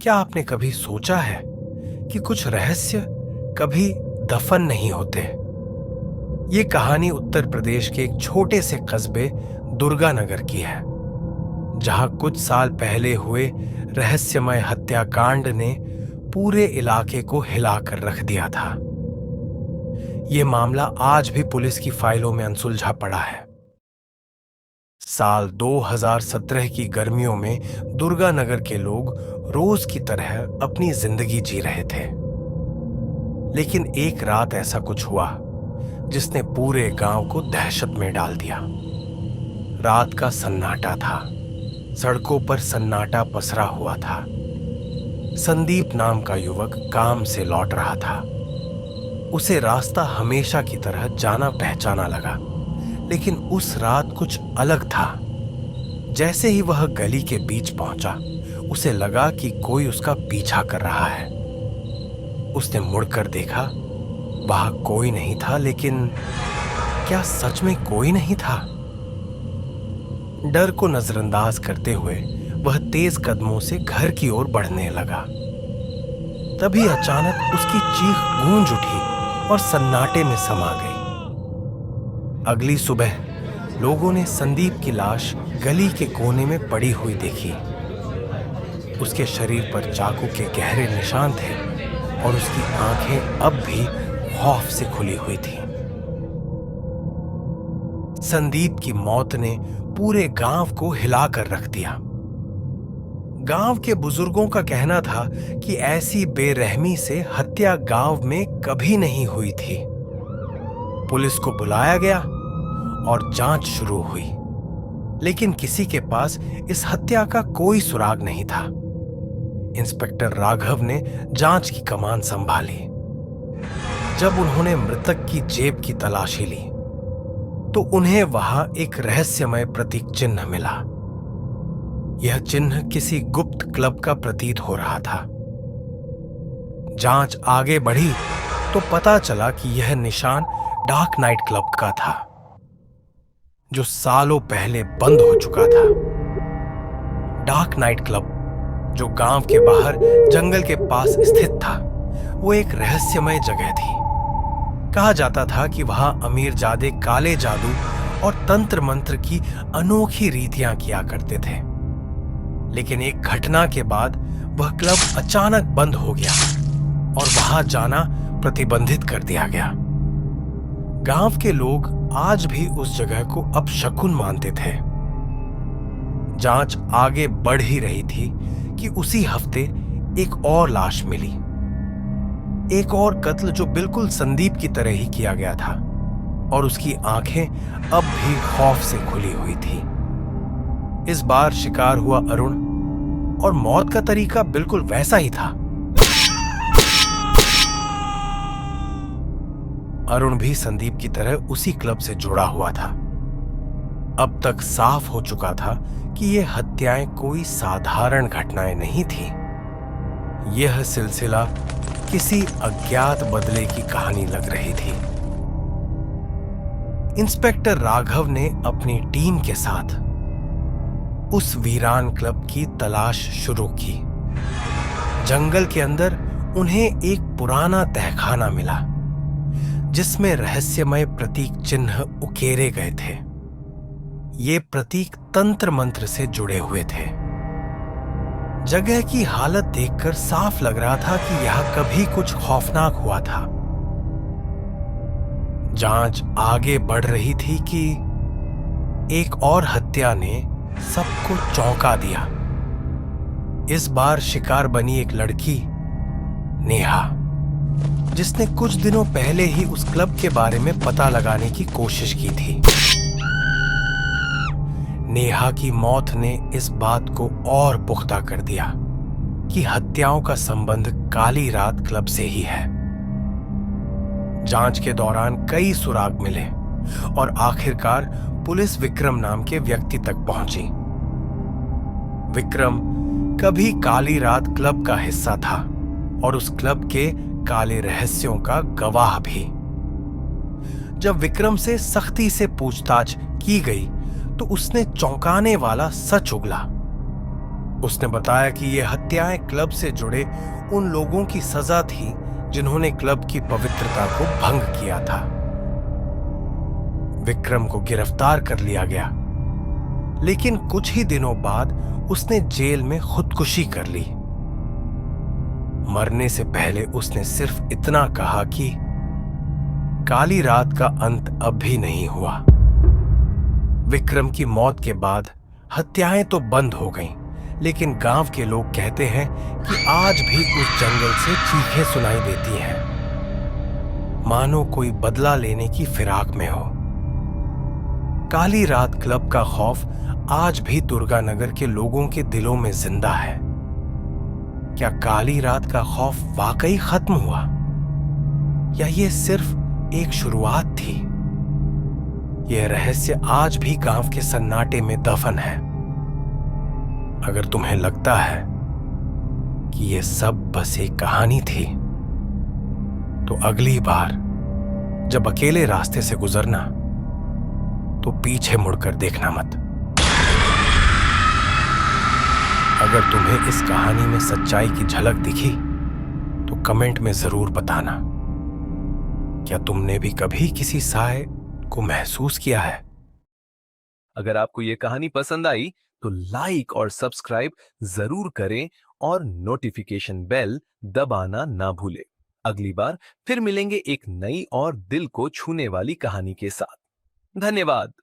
क्या आपने कभी सोचा है कि कुछ रहस्य कभी दफन नहीं होते? ये कहानी उत्तर प्रदेश के एक छोटे से कस्बे दुर्गानगर की है, जहां कुछ साल पहले हुए रहस्यमय हत्याकांड ने पूरे इलाके को हिलाकर रख दिया था। ये मामला आज भी पुलिस की फाइलों में अनसुलझा पड़ा है। साल 2017 की गर्मियों में दुर्गानगर के लोग रोज की तरह अपनी जिंदगी जी रहे थे। लेकिन एक रात ऐसा कुछ हुआ जिसने पूरे गांव को दहशत में डाल दिया। रात का सन्नाटा था। सड़कों पर सन्नाटा पसरा हुआ था। संदीप नाम का युवक काम से लौट रहा था। उसे रास्ता हमेशा की तरह जाना पहचाना लगा, लेकिन उस रात कुछ अलग था। जैसे ही वह गली के बीच पहुंचा, उसे लगा कि कोई उसका पीछा कर रहा है। उसने मुड़कर देखा, वहां कोई नहीं था। लेकिन क्या सच में कोई नहीं था? डर को नजरअंदाज करते हुए वह तेज कदमों से घर की ओर बढ़ने लगा। तभी अचानक उसकी चीख गूंज उठी और सन्नाटे में समा गई। अगली सुबह लोगों ने संदीप की लाश गली के कोने में पड़ी हुई देखी। उसके शरीर पर चाकू के गहरे निशान थे और उसकी आंखें अब भी खौफ से खुली हुई थीं। संदीप की मौत ने पूरे गांव को हिलाकर रख दिया। गांव के बुजुर्गों का कहना था कि ऐसी बेरहमी से हत्या गांव में कभी नहीं हुई थी। पुलिस को बुलाया गया और जांच शुरू हुई, लेकिन किसी के पास इस हत्या का कोई सुराग नहीं था। इंस्पेक्टर राघव ने जांच की कमान संभाली। जब उन्होंने मृतक की जेब की तलाशी ली, तो उन्हें वहां एक रहस्यमय प्रतीक चिन्ह मिला। यह चिन्ह किसी गुप्त क्लब का प्रतीत हो रहा था। जांच आगे बढ़ी तो पता चला कि यह निशान डार्क नाइट क्लब का था, जो सालों पहले बंद हो चुका था। डार्क नाइट क्लब, जो गांव के बाहर जंगल के पास स्थित था, वो एक रहस्यमय जगह थी। कहा जाता था कि वहां अमीरजादे काले जादू और तंत्र मंत्र की अनोखी रीतियां किया करते थे। लेकिन एक घटना के बाद वह क्लब अचानक बंद हो गया और वहां जाना प्रतिबंधित कर दिया गया। गांव के लोग आज भी उस जगह को अपशकुन मानते थे। जांच आगे बढ़ ही रही थी कि उसी हफ्ते एक और लाश मिली। एक और कत्ल जो बिल्कुल संदीप की तरह ही किया गया था, और उसकी आंखें अब भी खौफ से खुली हुई थी। इस बार शिकार हुआ अरुण, और मौत का तरीका बिल्कुल वैसा ही था। अरुण भी संदीप की तरह उसी क्लब से जुड़ा हुआ था। अब तक साफ हो चुका था कि ये हत्याएं कोई साधारण घटनाएं नहीं थी। यह सिलसिला किसी अज्ञात बदले की कहानी लग रही थी। इंस्पेक्टर राघव ने अपनी टीम के साथ उस वीरान क्लब की तलाश शुरू की। जंगल के अंदर उन्हें एक पुराना तहखाना मिला, जिसमें रहस्यमय प्रतीक चिन्ह उकेरे गए थे। ये प्रतीक तंत्र मंत्र से जुड़े हुए थे। जगह की हालत देखकर साफ लग रहा था कि यहां कभी कुछ खौफनाक हुआ था। जांच आगे बढ़ रही थी कि एक और हत्या ने सबको चौंका दिया। इस बार शिकार बनी एक लड़की, नेहा, जिसने कुछ दिनों पहले ही उस क्लब के बारे में पता लगाने की कोशिश की थी। नेहा की मौत ने इस बात को और पुख्ता कर दिया कि हत्याओं का संबंध काली रात क्लब से ही है। जांच के दौरान कई सुराग मिले और आखिरकार पुलिस विक्रम नाम के व्यक्ति तक पहुंची। विक्रम कभी काली रात क्लब का हिस्सा था और उस क्लब के काले रहस्यों का गवाह भी। जब विक्रम से सख्ती से पूछताछ की गई तो उसने चौंकाने वाला सच उगला। उसने बताया कि ये हत्याएं क्लब से जुड़े उन लोगों की सजा थी जिन्होंने क्लब की पवित्रता को भंग किया था। विक्रम को गिरफ्तार कर लिया गया, लेकिन कुछ ही दिनों बाद उसने जेल में खुदकुशी कर ली। मरने से पहले उसने सिर्फ इतना कहा कि काली रात का अंत अब भी नहीं हुआ। विक्रम की मौत के बाद हत्याएं तो बंद हो गईं, लेकिन गांव के लोग कहते हैं कि आज भी उस जंगल से चीखें सुनाई देती हैं, मानो कोई बदला लेने की फिराक में हो। काली रात क्लब का खौफ आज भी दुर्गानगर के लोगों के दिलों में जिंदा है। क्या काली रात का खौफ वाकई खत्म हुआ, या ये सिर्फ एक शुरुआत थी? यह रहस्य आज भी गांव के सन्नाटे में दफन है। अगर तुम्हें लगता है कि यह सब बस एक कहानी थी, तो अगली बार जब अकेले रास्ते से गुजरना, तो पीछे मुड़कर देखना मत। अगर तुम्हें इस कहानी में सच्चाई की झलक दिखी, तो कमेंट में जरूर बताना। क्या तुमने भी कभी किसी साय को महसूस किया है? अगर आपको यह कहानी पसंद आई तो लाइक और सब्सक्राइब जरूर करें और नोटिफिकेशन बेल दबाना ना भूलें। अगली बार फिर मिलेंगे एक नई और दिल को छूने वाली कहानी के साथ। धन्यवाद।